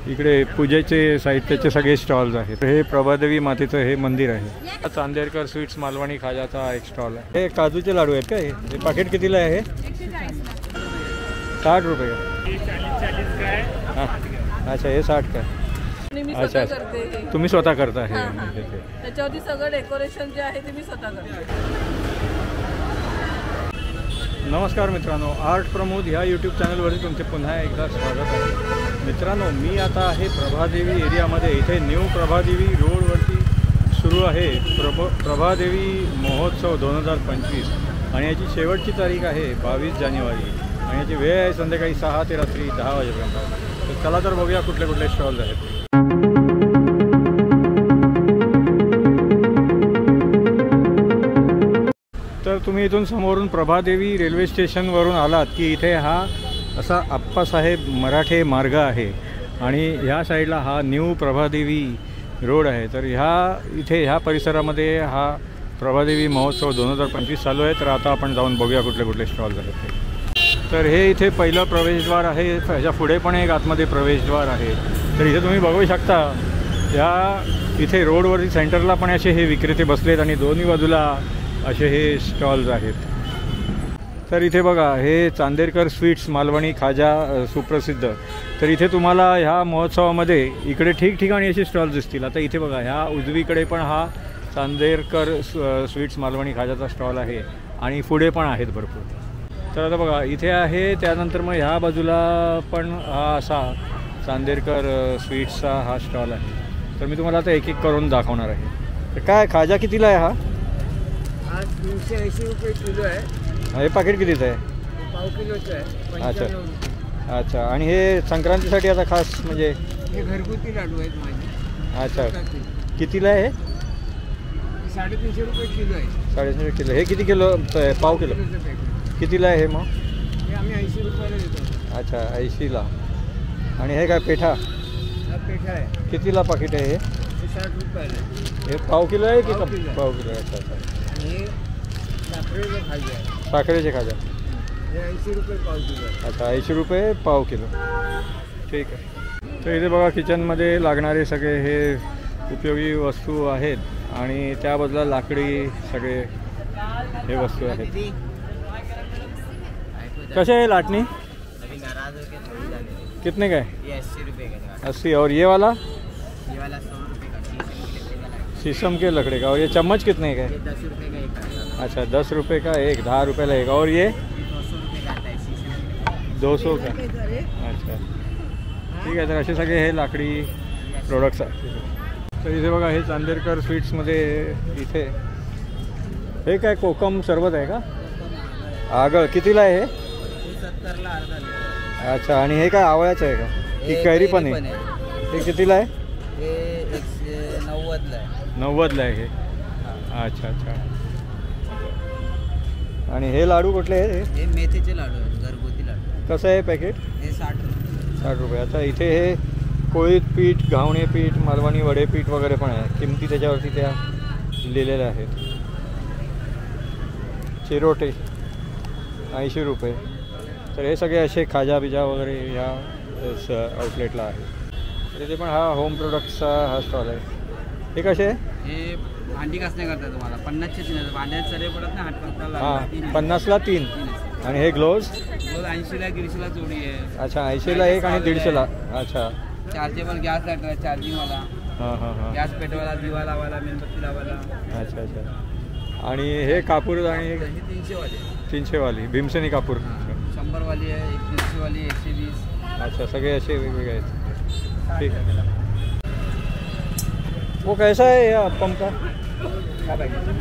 इकडे पूजेचे साहित्याचे सगळे स्टॉल्स आहेत। हे प्रभादेवी मातेचं हे मंदिर आहे। चांदेरकर स्वीट्स मालवणी खाजाचा एक स्टॉल आहे। हे काजूचे लाडू आहेत का? हे पाकिट कितीला आहे? 60 रुपये का? हां, अच्छा हे 60 का? अच्छा तुम्ही स्वतः करता? हे त्याच्यावरती सगळं डेकोरेशन जे आहे ते मी स्वतः करते। नमस्कार मित्रांनो, आर्ट प्रमोद ह्या यूट्यूब चॅनलवरती तुमचे पुन्हा एकदा स्वागत आहे। मित्रांनो, मी आता आहे प्रभादेवी एरियामध्ये। इथे न्यू प्रभादेवी रोडवरती सुरू आहे प्रभादेवी महोत्सव 2025 आणि याची शेवटची तारीख आहे 22 जानेवारी आणि याची वेळ आहे संध्याकाळी 6 ते रात्री 10 वाजेपर्यंत। तर चला तर बघूया कुठले कुठले स्टॉल्स आहेत। तर तुम्ही इथून समोरून प्रभादेवी रेल्वे स्टेशनवरून आलात की इथे हा असा आप्पासाहेब मराठे मार्ग आहे आणि ह्या साईडला हा न्यू प्रभादेवी रोड आहे। तर ह्या परिसरामध्ये हा प्रभादेवी महोत्सव 2025 चालू आहे। तर आता आपण जाऊन बघूया कुठले कुठले स्टॉल्स आहेत ते। तर हे इथे पहिलं प्रवेशद्वार आहे। ह्याच्या पुढे पण एक आतमध्ये प्रवेशद्वार आहे। तर इथे तुम्ही बघू शकता इथे रोडवरती सेंटरला पण असे हे विक्रेते बसलेत आणि दोन्ही बाजूला असे हे स्टॉल्स आहेत। तर इथे बघा, हे चांदेरकर स्वीट्स मालवणी खाजा सुप्रसिद्ध। तर इथे तुम्हाला ह्या महोत्सवामध्ये इकडे ठिकठिकाणी असे स्टॉल्स दिसतील। आता इथे बघा, ह्या उजवीकडे पण हा चांदेरकर स्वीट्स मालवणी खाजाचा स्टॉल आहे आणि पुढे पण आहेत भरपूर। तर आता बघा इथे आहे, त्यानंतर मग ह्या बाजूला पण हा असा चांदेरकर स्वीट्सचा हा स्टॉल आहे। तर मी तुम्हाला आता एक एक करून दाखवणार आहे। तर काय खाजा कितीला आहे हा? 380 रुपये किलो आहे। हे पाकिट कितीचं आहे? पाव किलोचं आहे। अच्छा अच्छा, आणि हे संक्रांतीसाठी आता खास म्हणजे हे घरगुती लाडू आहेत माझे। अच्छा, कितीला आहे? 350 रुपये किलो आहे। 350 किलो। हे किती किलो? पाव किलो कितीला आहे हे मग? हे आम्ही 80 रुपयाला देतो। अच्छा 80ला। आणि हे काय पेठा? हा पेठा आहे। कितीला पाकिट आहे हे? 60 रुपयाला। हे पाव किलो आहे की पाव किलो? अच्छा अच्छा। हे साखरेचे खाजा आहे। साखरेचे खाजा हे 80 रुपये पाव किलो आहे। अच्छा 80 रुपये पाव किलो, ठीक आहे। तर इथे बघा किचनमध्ये लागणारे सगळे हे उपयोगी वस्तू आहेत आणि त्या बाजूला लाकडी सगळे हे वस्तू आहेत। कसे आहे लाटणी? कितने का है? ये 80 रुपये का। 80। और ये वाला? ये वाला 100 रुपये का शीशम के लकड़े का। और ये चम्मच कितने का है? 10 रुपये का एक। अच्छा 10 रुपये का एक, 10 रुपये एक। और ये 200 रुपये का आता है शीशम। 200 का। अच्छा ठीक आहे। तर असे सगळे हे लाकडी प्रोडक्ट्स आहेत। तर इथे बघा, हे चांदेरकर स्वीट्समध्ये इथे हे काय कोकम सरबत आहे का? आगळ कितीला आहे हे? 70ला अर्धा लिटर। अच्छा, आणि हे काय आवळ्याचं आहे का की कैरी पण आहे? हे कितीला आहे? हे 190ला आहे। 90ला आहे हे। अच्छा अच्छा। आणि हे लाडू कुठले आहेत? हे मेथीचे लाडू आहेत, घरगुती लाडू। कसं आहे पॅकेट? हे 60 रुपये। 60 रुपये। आता इथे हे कोळीत पीठ, घावणे पीठ, मालवणी वडे पीठ वगैरे पण आहे। किमती त्याच्यावरती त्या लिहिलेल्या आहेत। चिरोटे 80 रुपये। तर हे सगळे असे खाजा बिजा वगैरे ह्या आउटलेटला आहे। तिथे पण हा होम प्रोडक्ट्सचा हा स्टॉल आहे। हे कसे आहे? हे भांडी घासण्या करतात तुम्हाला 50चे 3 भांड्यात सरे पडत ना, 8 हां 50ला 3। आणि हे ग्लोव्ज? 80ला 150ला जोडी आहे। अच्छा 80ला एक आणि 150ला। अच्छा चार्जेबल गॅस लागणार, चार्जिंगवाला। हां हां हां। गॅस पेटवायला, दिवा लावायला, मेणबत्ती लावायला। अच्छा अच्छा। आणि हे कापूर आणि 300 वाली। 300 वाली भीमसेनी कापूर। 100 वाली आहे, 150 वाली, 120। अच्छा सगळे असे वेगवेगळे आहेत। ठीक आहे। वो कैसा है ये अप्पम का?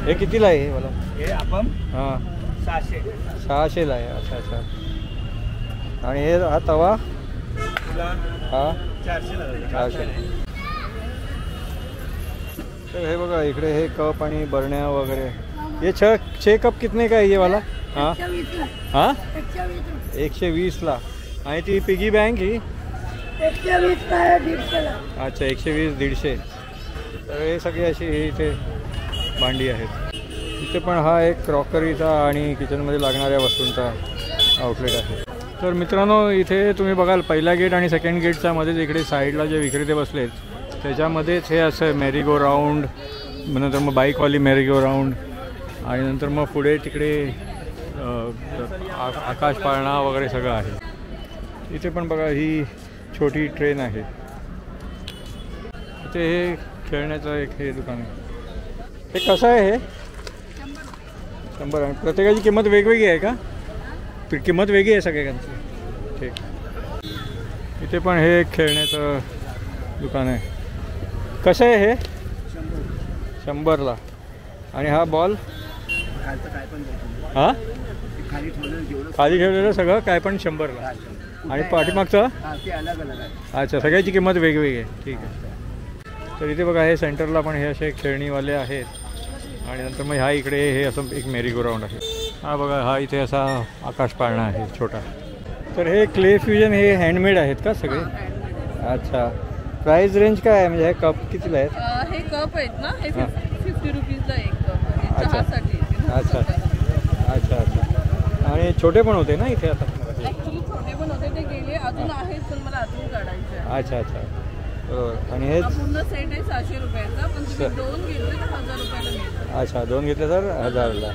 हे कितीला आहे हे वाला? हे अप्पम हां 600 आहे। अच्छा अच्छा। आणि हे हा तवा? हा 400। तर हे बघा इकडे हे कप आणि बरण्या वगैरे। ये 6 कप कितने का है ये वाला? हाँ हाँ 120ला। आणि ती पिगी बँक ही 120 आहे, 150ला। अच्छा 120 150। तर हे सगळे अशी हे इथे भांडी आहेत। इथे पण हा एक क्रॉकरीचा आणि किचनमध्ये लागणाऱ्या वस्तूंचा आउटलेट आहे। तर मित्रांनो, इथे तुम्ही बघाल पहिला गेट आणि सेकंड गेटच्या मध्येच इकडे साईडला जे विक्रेते बसलेत त्याच्यामध्येच हे असं मेरी गो राऊंड, नंतर मग बाईकवाली मेरी गो राऊंड आणि नंतर मग पुढे तिकडे आकाश पाळणा वगैरे सगळं आहे. इथे पण बघा ही छोटी ट्रेन आहे. इथे हे खेळण्याचं एक हे दुकान आहे. हे कसं आहे? हे 100 आहे. प्रत्येकाची किंमत वेगवेगळी आहे का? किंमत वेगळी आहे सगळ्यांची. ठीक. इथे पण हे एक खेळण्याचं दुकान आहे. कसं आहे हे? 100ला. आणि हा बॉल हां खाली ठेवलेलं सगळं काय पण 100ला. आणि पाठीमागचं अच्छा, सगळ्याची किंमत वेगवेगळी आहे. ठीक आहे. तर इथे बघा हे सेंटरला पण हे असे खेळणीवाले आहेत. आणि नंतर मग ह्या इकडे हे असं एक मेरी गो राऊंड आहे. हा बघा हा इथे असा आकाश पाळणा आहे छोटा. तर हे क्ले फ्युजन हे हँडमेड आहेत का सगळे? अच्छा. प्राइस रेंज काय आहे म्हणजे हे कप कितीला आहेत? हे कप आहेत ना, हे 50 रुपीजला एक कप. अच्छा अच्छा अच्छा अच्छा. आणि छोटे पण होते ना इथे आता? ॲक्च्युली छोटे पण होते, ते गेले. अजून आहेत पण मला अजून काढायचे आहे. अच्छा अच्छा बरोबर. आणि हे पूर्ण सेट आहे 600 रुपयाचा, पण तुम्ही 2 घेतले तर 1000 रुपयाला मिळतं. अच्छा 2 घेतले तर 1000ला.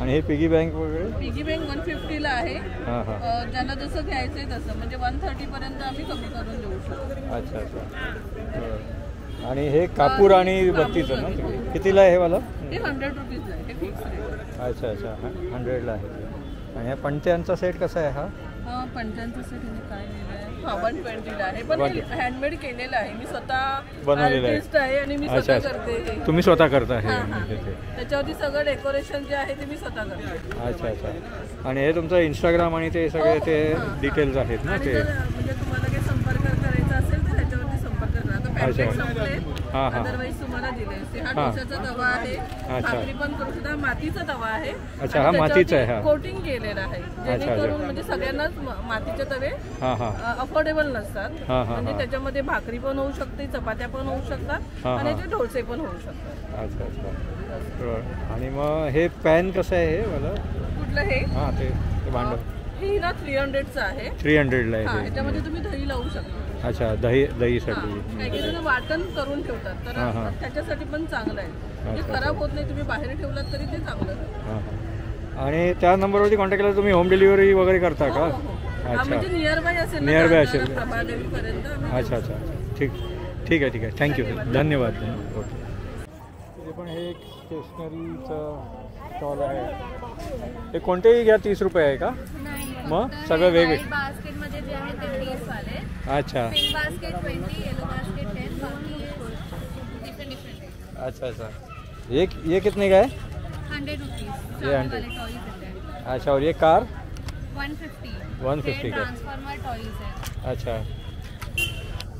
आणि हे पिगी बँक वगैरे? पिगी बँक 150ला आहे. हां हां. ज्यांना जसं घ्यायचं आहे तसं, म्हणजे 130 पर्यंत आम्ही कमी करून देऊ शकतो. अच्छा अच्छा. आणि हे कापूर आणि बत्तीचं ना कितीला आहे हे वाला? ते 100 रुपीजला आहे, हे फिक्स रेट. अच्छा अच्छा 100ला आहे. आणि ह्या पंट्यांचा सेट कसा आहे हा? पंचांचं सेट काय लिहिलं आहे? 120ला आहे, पण हँडमेड केलेलं आहे. मी स्वतः बनवलेलं आर्टिस्ट आहे आणि मी स्वतः करते हे. तुम्ही स्वतः करता हे? त्याच्यावरती सगळं डेकोरेशन जे आहे ते मी स्वतः करते. अच्छा अच्छा. आणि हे तुमचं इंस्टाग्राम आणि ते सगळे ते डिटेल्स आहेत ना ते? म्हणजे तुम्हाला काही संपर्क करायचा असेल तर ह्याच्यावरती संपर्क करा. आता पॅम्पलेट संपले, अदरवाईज तुम्हाला दिले असते. हा डोशाचा तवा आहे, भाकरी पण करू शकता. मातीचा तवा आहे. अच्छा हा मातीचा आहे. हा कोटिंग केलेला आहे, जेणेकरून म्हणजे सगळ्यांनाच मातीचे तवे अफोर्डेबल नसतात. म्हणजे त्याच्यामध्ये भाकरी पण होऊ शकते, चपात्या पण होऊ शकतात आणि ते डोसे पण होऊ शकतात. अच्छा अच्छा. आणि मग हे पॅन कसं आहे हे मला? कुठलं हे? हां ते भांडं हे ना 300चं आहे. 300ला आहे. ह्याच्यामध्ये तुम्ही दही लावू शकता. अच्छा दहीसाठी. काही काही जण वाटण करून ठेवतात, तर त्याच्यासाठी पण चांगलं आहे. म्हणजे खराब होत नाही. तुम्ही बाहेर ठेवलात तरी ते चांगलं आहे. आणि त्या नंबरवरती कॉन्टॅक्ट केला तुम्ही होम डिलिव्हरी वगैरे करता का? अच्छा. म्हणजे नियर बाय असेल, नियर बाय असेल. प्रभादेवीपर्यंत. अच्छा अच्छा. ठीक ठीक आहे ठीक आहे. थँक्यू धन्यवाद. ओके. इथे पण हे एक स्टेशनरीचं स्टॉल आहे. हे कोणतेही घ्या 30 रुपये आहे का? मग सगळं वेगवेगळे बास्केटमध्ये जे आहे ते 30 वाले. अच्छा. पिंक बास्केट 20, येलो बास्केट 10, बाकी डिफरेंट. अच्छा अच्छा. ये कितने का है? 100 रुपीज़. ये 100. अच्छा. और ये कार 150 का. ट्रांसफॉर्मर टॉयज है. अच्छा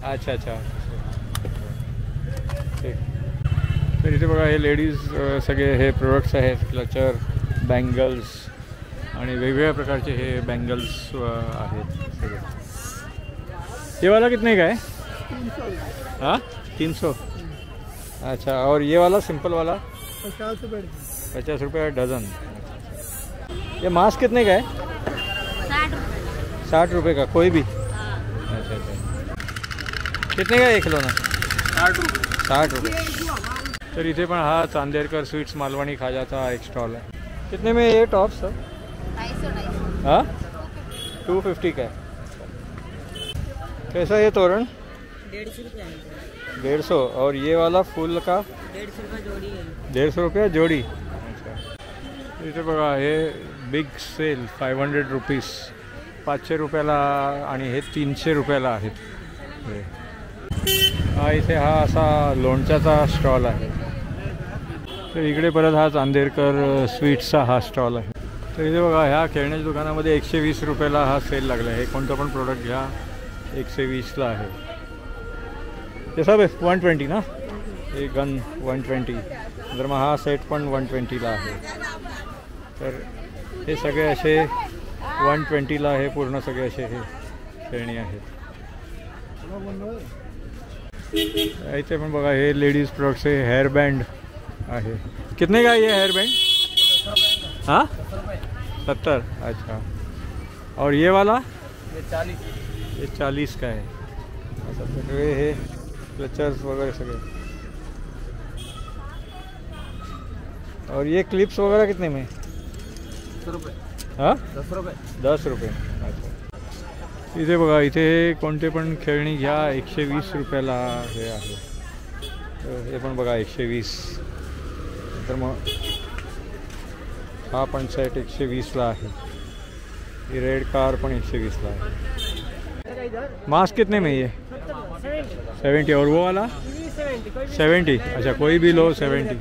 अच्छा अच्छा. ठीक. तर इथे बघा हे लेडीज सगळे हे प्रोडक्ट्स आहेत. क्लचर, बँगल्स आणि वेगवेगळ्या प्रकारचे हे बँगल्स आहेत सगळे. ये वाला कितने का है? 300. 300. अच्छा. और ये वाला सिंपल वाला 50 रुपये डजन. ये मास्क कितने का है? 60 रुपये का कोई भी? अच्छा अच्छा. कितने का है 1 खिलौना? 60 रुपये. तर इथे पण हा चांदेरकर स्वीट्स मालवणी खाजाचा एक स्टॉल है. कितने में ये टॉप सर? 250. हाँ 250 का है. कैसा ये तोरण? 150 रुपये. 150. और ये वाला फूल का? 150 रुपये जोडी आहे. 150 रुपये जोडी. अच्छा. इथे बघा हे बिग सेल 500 रुपीज 500 रुपयाला आणि हे 300 रुपयाला आहेत. हा इथे हा असा लोणच्याचा स्टॉल आहे. तर इकडे परत हा चांदेरकर स्वीट्सचा हा स्टॉल आहे. तर इथे बघा ह्या खेळण्याच्या दुकानामध्ये 120 रुपयाला हा सेल लागला आहे. कोणतं पण प्रोडक्ट घ्या 120ला आहे. ते सब 120 ना. हे गन 120. तर मग हा सेट पण 120ला आहे. तर हे सगळे असे 120ला हे पूर्ण सगळे असे हे खेळणी आहेत. इथे पण बघा हे लेडीज प्रोडक्ट्स हे हेअर बँड आहे. कितने का ये हेअर बँड? हाँ 70. अच्छा. और ये वाला ये 40 ये 40 का है। अच्छा सगळे हे क्लचर्स वगैरह सगळे। और ये क्लिप्स वगैरह कितने में? 10 रुपये। हाँ 10 रुपये। 10 रुपये। अच्छा इथे बघा, इथे कोणते पण खेळणी घ्या 120 रुपयाला हे आहे। तर हे पण बघा 120। तर मग हा पण सेट 120ला आहे। ये रेड कार पण 120ला है। मास्क कितने में ये? 70। और वो वाला 70। अच्छा कोई भी लो 70।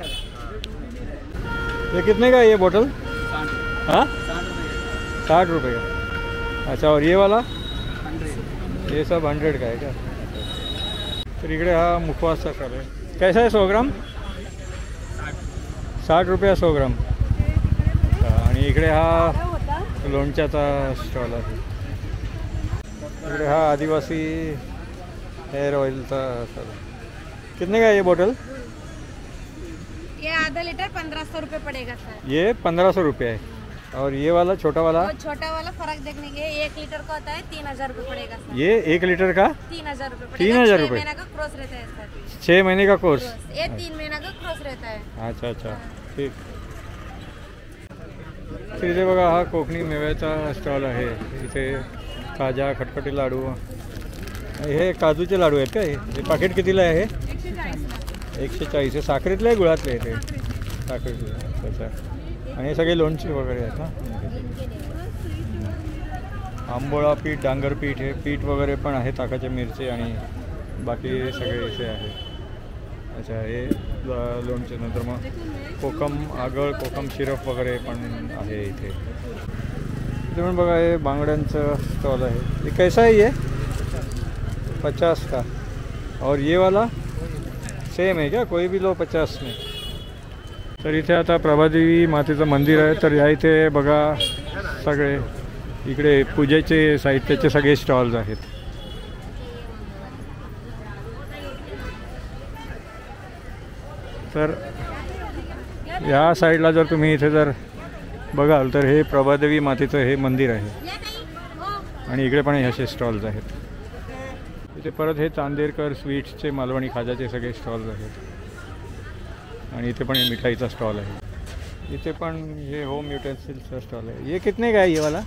ये कितने का है ये बोतल? हाँ 60 रुपये का। अच्छा और ये वाला? 100। ये सब 100 का है क्या? तर इकडे हा मुखवासा चालू आहे। कैसा है 100 ग्राम? 60 रुपये 100 ग्राम। आणि इकडे हा लोणच्याचा स्टॉल आहे। इकडे हा आदिवासी हेयर ऑयलचा स्टॉल। कितने का है ये बोतल? ये आधा लीटर 1500 रुपये पड़ेगा सर। ये 1500 रुपये है। और ये वाला छोटा वाला? वो छोटा वाला फर्क देखने के 1 लीटर का होता है 3000 रुपये पड़ेगा सर। ये 1 लीटर का 3000 रुपये पड़ेगा। 3000 6 रुपये? महीना का क्रॉस रहता है इसका। 6 महीने का कोर्स? ये 3 महीना का क्रॉस रहता है। अच्छा अच्छा ठीक। तर इथे बघा हा कोकणी मेव्याचा स्टॉल आहे। इथे खाजा, खटखटी लाडू, हे काजूचे लाडू आहेत का? हे पाकिट कितीला आहे? 140 आहे। साखरेतले आहे गुळातले आहे ते? साखरेतले। अच्छा आणि हे सगळे लोणचे वगैरे आहेत ना? आंबोळा पीठ, डांगर पीठ, हे पीठ वगैरे पण आहे, ताकाचे मिरचे आणि बाकी सगळे इथे आहे। अच्छा हे लोणचे। नंतर मग कोकम आगळ, कोकम सिरप वगैरे पण आहे इथे। इथे पण बघा हे बांगड्यांचं स्टॉल आहे। ये कैसा है ये? 50 का। और ये वाला सेम है क्या? कोई भी लो 50 में। तर इथे आता प्रभादेवी मातेचं मंदिर आहे। तर या इथे बघा सगळे इकडे पूजेचे साहित्याचे सगळे स्टॉल्स आहेत। तर या साईडला जर तुम्ही इथे जर बघाल तर हे प्रभादेवी मातेचं हे मंदिर आहे आणि इकडे पण असे स्टॉल्स आहेत। इथे परत हे चांदेरकर स्वीट्सचे, मालवणी खाजाचे सगळे स्टॉल्स आहेत आणि इथे पण हे मिठाईचा स्टॉल आहे। इथे पण हे होम युटेंसिल्सचा स्टॉल आहे। ये कितने का है ये वाला?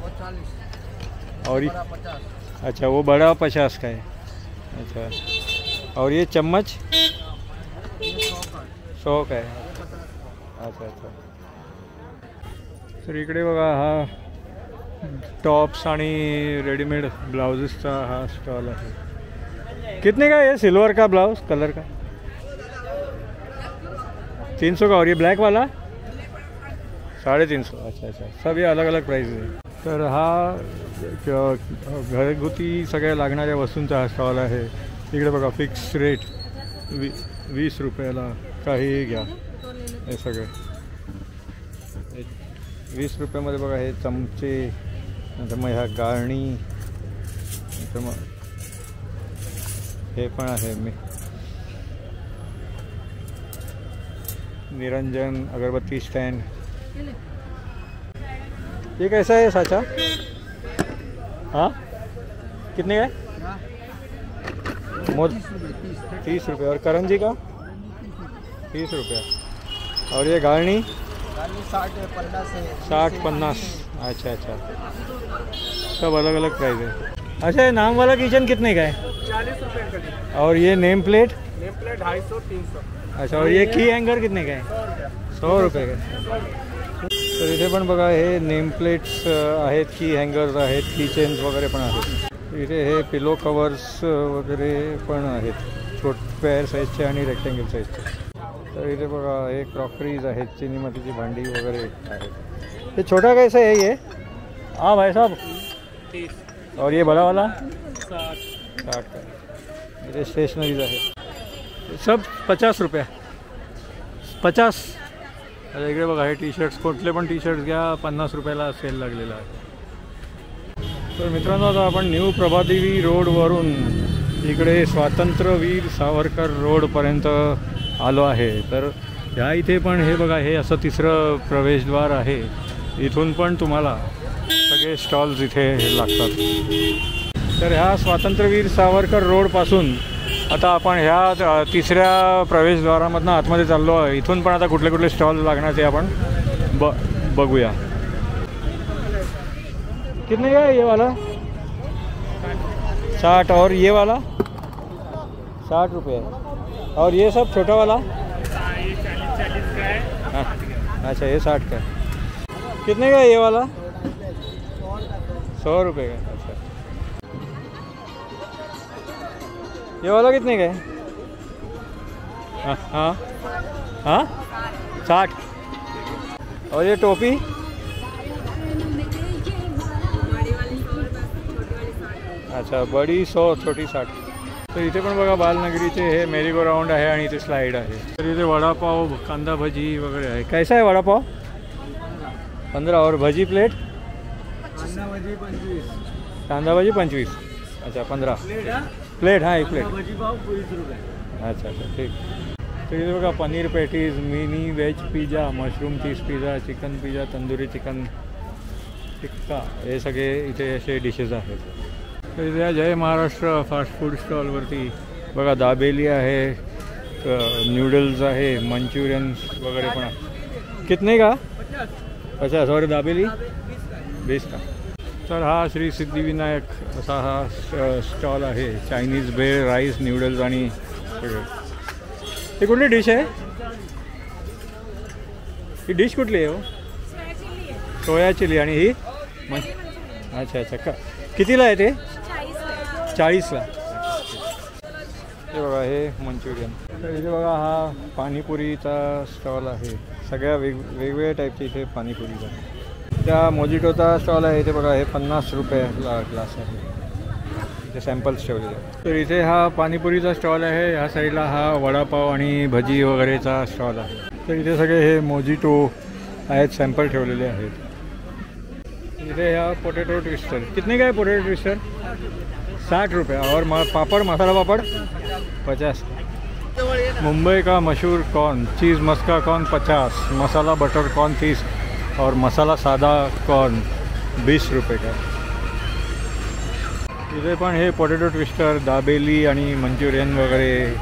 वो 40। और ये 50। अच्छा वो बड़ा 50 का है। अच्छा और ये चम्मच 100 का है। अच्छा अच्छा। तर इकडे बघा हा टॉप्स आणि रेडीमेड ब्लाउजेसचा हा स्टॉल आहे। कितने का है सिल्वर का ब्लाउज कलर का? 300 का। और ये ब्लैक वाला 350। अच्छा अच्छा सब ये अलग अलग प्राइस आहे। तर हा घरगुती सगळ्या लागणाऱ्या वस्तूंचा हा स्टॉल आहे। इकडे बघा फिक्स रेट 20 रुपयाला काहीही घ्या। हे सगळे 20 रुपयामध्ये बघा हे चमचे, नंतर मग ह्या गाळणी, नंतर मग हे पण आहे निरंजन अगरबत्ती स्टैंड। ये कैसा है साचा? हाँ कितने का है? 30 रुपये। और करंजी का 30 रुपया। और ये गाळणी 60-50। अच्छा अच्छा सब अलग अलग प्राइस है। अच्छा ये नाम वाला किचन कितने का है? 40 रुपये का। और ये नेम प्लेट? 250-300। अच्छा और ये की हँगर कितने का है? 100 रुपये का। तर इथे पण बघा हे नेम प्लेट्स आहेत, की हँगर्स आहेत, की चेन्स वगैरे पण आहेत। इथे हे पिलो कवर्स वगैरे पण आहेत, स्क्वेअर साईजचे आणि रेक्टेंगल साईजचे। तर इथे बघा हे क्रॉकरीज आहेत, चिनी मातीची भांडी वगैरे आहेत। ये छोटा कैसा है ये? हाँ भाई साहब 30। और ये बड़ा वाला 60 का। इथे स्टेशनरीज आहे सब 50 रुपया 50। आता इकडे बघा हे टी शर्ट्स, कुठले पण टी शर्ट्स घ्या 50 रुपयाला सेल लागलेला आहे। तर मित्रांनो आता आपण न्यू प्रभादेवी रोडवरून इकडे स्वातंत्र्यवीर सावरकर रोडपर्यंत आलो आहे। तर ह्या इथे पण हे बघा हे असं तिसरं प्रवेशद्वार आहे। इथून पण तुम्हाला सगळे सगळे स्टॉल्स इथे लागतात. तर ह्या स्वातंत्र्यवीर सावरकर रोडपासून आता आपण ह्या तिसऱ्या प्रवेशद्वारामधनं आतमध्ये चाललो आहे. इथून पण आता कुठले कुठले स्टॉल लागणार ते आपण बघूया. कितने का है ये वाला? 60. और ये वाला 60 रुपये. और ये सब छोटा वाला? ये 40 का है. हाँ, अच्छा ये 60 का है. कितने का है ये वाला? 100 रुपये का. अच्छा ये वाला कितने का है? हाँ हाँ हाँ 60. और ये टोपी? अच्छा बडी 100, छोटी 60. तर इथे पण बघा बालनगरीचे हे मेरी गो राऊंड आहे आणि इथे स्लाईड आहे. तर इथे वडापाव, कांदा भजी वगैरे आहे. कैसा आहे वडापाव? 15. और भजी प्लेट? कांदा भजी 25. कांदा भजी 25. अच्छा 15 प्लेट. हाँ एक प्लेट. भजी पाव 20 रुपये. अच्छा अच्छा ठीक. तर इथे बघा paneer patties, mini veg pizza, mushroom cheese pizza, chicken pizza, tandoori chicken tikka, हे सगळे इथे असे डिशेस आहेत. तर इथे जय महाराष्ट्र फास्ट फूड स्टॉलवरती बघा दाबेली आहे, नूडल्स आहे, मंचुरियन्स वगैरे पण आहे. कितने का? 50. और दाबेली 20 का. तर हा श्री सिद्धिविनायक असा हा स्टॉल आहे. चायनीज भेळ, राईस, नूडल्स आणि सगळे. ही कुठली डिश आहे? ही डिश कुठली आहे हो? Soya chilli. आणि ही अच्छा अच्छा का कितीला आहे ते? 40ला. हे बघा हे मंचुरियन. तर इथे बघा हा पाणीपुरीचा स्टॉल आहे. सगळ्या वेगवेगळ्या टाईपचे इथे पाणीपुरीचा. त्या मोजिटोचा स्टॉल आहे. इथे बघा हे 50 रुपयाला ग्लास आहे. इथे सॅम्पल्स ठेवलेले आहेत. तर इथे हा पाणीपुरीचा स्टॉल आहे. ह्या साईडला हा वडापाव आणि भजी वगैरेचा स्टॉल आहे. तर इथे सगळे हे मोजिटो आहेत, सॅम्पल ठेवलेले आहेत. इथे ह्या पोटॅटो ट्विस्टर. कितने का है पोटैटो ट्विस्टर? 60 रुपये. और पापड़, मसाला पापड़ 50. मुंबई का मशहूर कॉर्न, चीज़ मस्का कॉर्न 50, मसाला बटर कॉर्न 30 और मसाला सादा कॉर्न 20 रुपये का. इथे पण हे पोटॅटो ट्विस्टर, दाबेली आणि मंचुरियन वगैरे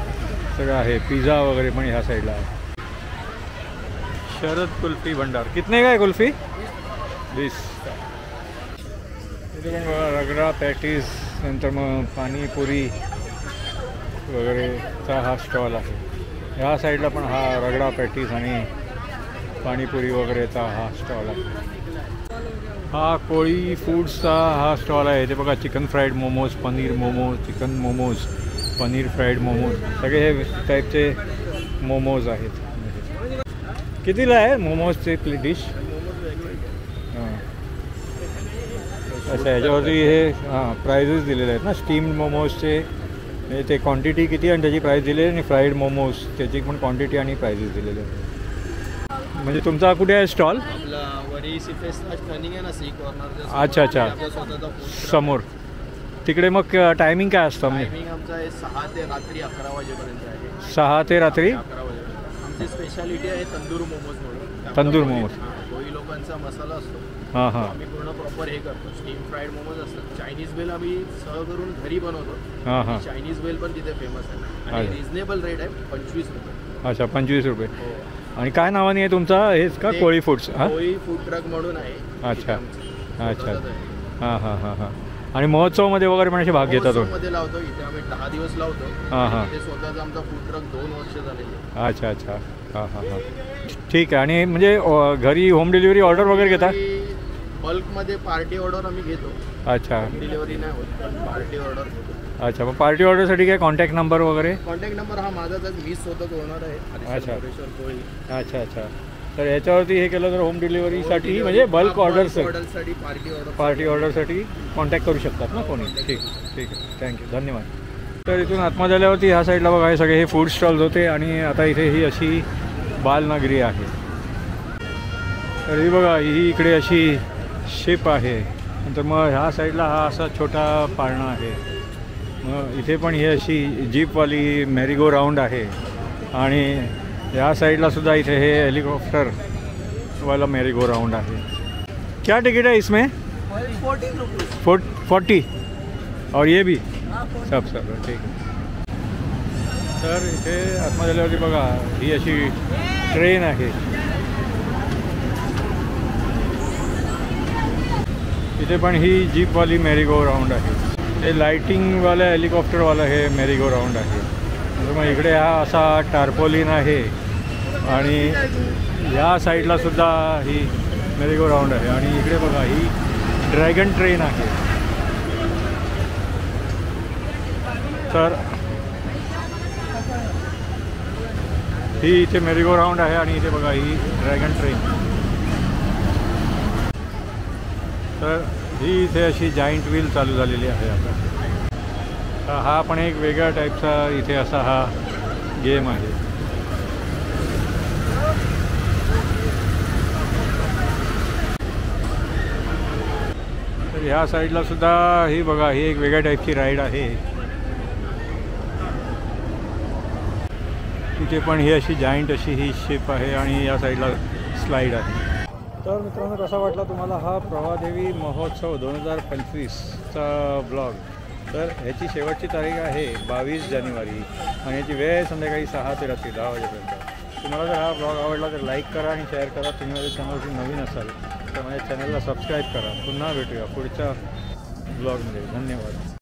सगळं आहे. पिझ्झा वगैरे पण ह्या साईडला आहे. शरद कुल्फी भंडार. कितने का है कुल्फी? 20. इथे पण बघा रगडा पॅटीज, नंतर मग पाणीपुरी वगैरेचा हा स्टॉल आहे. ह्या साईडला पण हा रगडा पॅटीज आणि पाणीपुरी वगैरेचा हा स्टॉल आहे. हा कोळी फूड्सचा हा स्टॉल आहे. इथे बघा chicken fried momos, paneer momos, chicken momos, paneer fried momos, सगळे हे टाईपचे मोमोज आहेत. कितीला आहे मोमोजचे प्लेट डिश? हां अच्छा ह्याच्यावरती हे हां प्राइजेस दिलेले आहेत ना. स्टीम्ड मोमोजचे ते क्वांटिटी किती आणि त्याची प्राईस दिलेली आणि फ्राईड मोमोज त्याची पण क्वांटिटी आणि प्राइजेस दिलेले आहेत. म्हणजे तुमचा कुठे आहे स्टॉल? अच्छा अच्छा समोर तिकडे. मग टायमिंग काय असतं? म्हणजे 6 ते रात्री 11 वाजेपर्यंत आहे. 6 ते रात्री 11 वाजेपर्यंत. आमची स्पेशालिटी आहे तंदूर मोमोज म्हणून. तंदूर मोमोज. कोळी लोकांचा मसाला असतो. हां हां. आम्ही पूर्ण प्रॉपर हे करतो. स्टीम फ्राईड मोमोज असतात. चायनीज बेल आम्ही सह करून घरी बनवतो. हां हां. चायनीज बेल पण तिथे फेमस आहे आणि रिजनेबल रेट आहे 25 रुपये. अच्छा 25 रुपये. हो. आणि काय नावाने आहे तुमचा? हेच का कोळी फूड्स? हां कोळी फूड ट्रक म्हणून आहे. अच्छा अच्छा. हां हां हां हां. आणि महोत्सवमध्ये वगैरे पण असे भाग घेतात? मध्ये लावतो. इथे आम्ही 10 दिवस लावतो. हां हां. ते स्वतःचा आमचा फूड ट्रक 2 वर्ष झालेले. अच्छा अच्छा. हां हां हां ठीक आहे. आणि म्हणजे घरी होम डिलिव्हरी ऑर्डर वगैरे घेता? बल्कमध्ये पार्टी ऑर्डर आम्ही घेतो. अच्छा. डिलिव्हरी नाही होत पण पार्टी ऑर्डर घेतो. अच्छा. मग पार्टी ऑर्डरसाठी काय कॉन्टॅक्ट नंबर वगैरे? कॉन्टॅक्ट नंबर हा माझाच आहे. मी स्वतः ओनर आहे. अच्छा. कोळी. अच्छा अच्छा. तर याच्यावरती हे केलं तर होम डिलिव्हरीसाठी म्हणजे बल्क ऑर्डरसाठी पार्टी ऑर्डरसाठी कॉन्टॅक्ट करू शकतात ना कोणी? ठीक ठीक आहे. थँक्यू धन्यवाद. तर इथून आतमध्ये आल्यावरती ह्या साईडला बघा हे सगळे हे फूड स्टॉल्स होते आणि आता इथे ही अशी बालनगरी आहे. तर ही बघा ही इकडे अशी शिप आहे. नंतर मग ह्या साईडला हा असा छोटा पाळणा आहे. मग इथे पण ही अशी जीपवाली मेरी गो राऊंड आहे आणि या साइडला सुद्धा इथे हे हेलिकॉप्टर वाला मेरी गो राउंड आहे. क्या टिकट है इसमें? 40 और ये भी सब ठीक आहे. तर इथे आतमध्ये आल्यावरती बघा ही अशी ट्रेन आहे. इथे पण ही जीपवाली मेरी गो राऊंड आहे. हे लाइटिंगवाला हेलिकॉप्टरवाला हे मेरी गो राऊंड आहे. मग इकडे हा असा टार्पोलिन आहे आणि या साईडला सुद्धा ही मेरी गो राऊंड आहे. आणि इकडे बघा ही ड्रॅगन ट्रेन आहे. तर ही इथे मेरी गो राऊंड आहे आणि इथे बघा ही ड्रॅगन ट्रेन. तर ही इथे अशी जाईंट व्हील चालू झालेली आहे आता. हा पण एक वेगळ्या टाईपचा इथे असा हा गेम आहे. तर ह्या साईडला सुद्धा ही बघा ही एक वेगळ्या टाईपची राईड आहे. तिथे पण ही अशी जाईंट अशी ही शिप आहे आणि या साईडला स्लाईड आहे. तर मित्रांनो कसा वाटला तुम्हाला हा प्रभादेवी महोत्सव 2025चा ब्लॉग. तर ह्याची शेवटची तारीख आहे 22 जानेवारी आणि याची वेळ संध्याकाळी 6 ते रात्री 10 वाजेपर्यंत. तुम्हाला जर हा ब्लॉग आवडला तर लाईक करा आणि शेअर करा. तुम्ही माझ्या चॅनलवरती नवीन असाल तर माझ्या चॅनलला सबस्क्राईब करा. पुन्हा भेटूया पुढच्या ब्लॉगमध्ये. धन्यवाद.